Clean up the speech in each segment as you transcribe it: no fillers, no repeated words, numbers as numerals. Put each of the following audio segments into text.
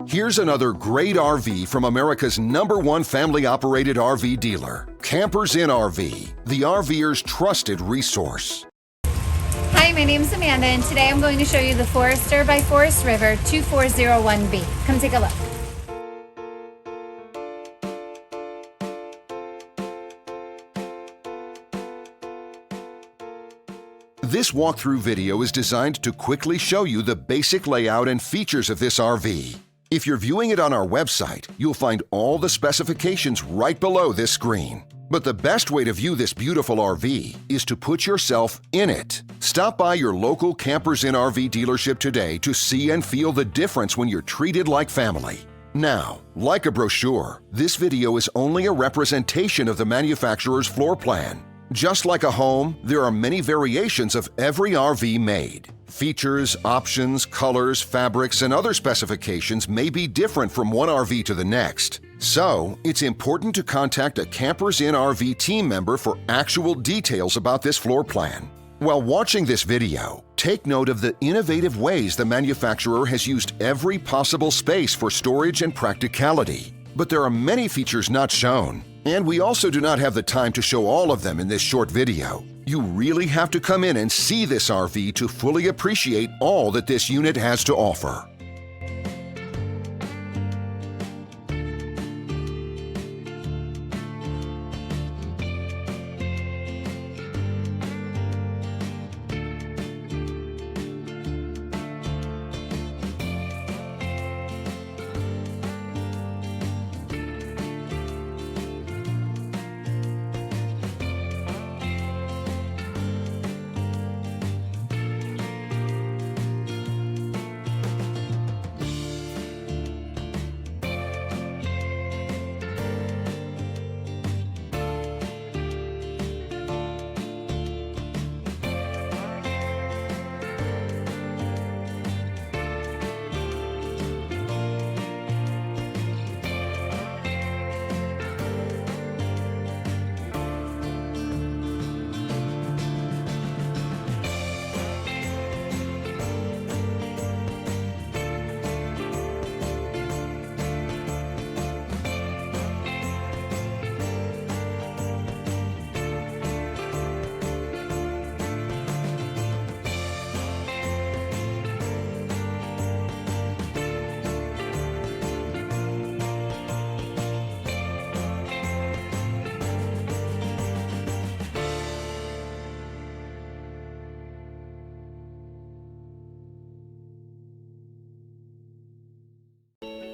Here's another great RV from America's #1 family-operated RV dealer, Campers Inn RV, the RVer's trusted resource. Hi, my name is Amanda, and today I'm going to show you the Forester by Forest River 2401B. Come take a look. This walkthrough video is designed to quickly show you the basic layout and features of this RV. If you're viewing it on our website, you'll find all the specifications right below this screen. But the best way to view this beautiful RV is to put yourself in it. Stop by your local Campers Inn RV dealership today to see and feel the difference when you're treated like family. Now, like a brochure, this video is only a representation of the manufacturer's floor plan. Just like a home, there are many variations of every RV made. Features, options, colors, fabrics, and other specifications may be different from one RV to the next. So, it's important to contact a Campers Inn RV team member for actual details about this floor plan. While watching this video, take note of the innovative ways the manufacturer has used every possible space for storage and practicality. But there are many features not shown, and we also do not have the time to show all of them in this short video. You really have to come in and see this RV to fully appreciate all that this unit has to offer.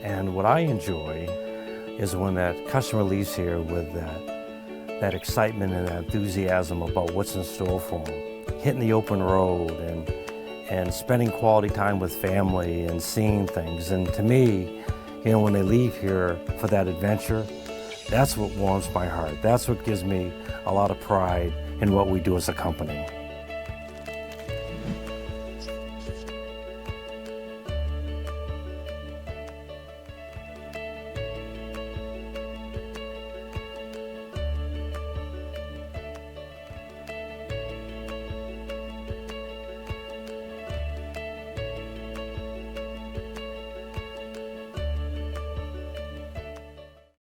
And what I enjoy is when that customer leaves here with that excitement and that enthusiasm about what's in store for them. Hitting the open road and spending quality time with family and seeing things. And to me, you know, when they leave here for that adventure, that's what warms my heart. That's what gives me a lot of pride in what we do as a company.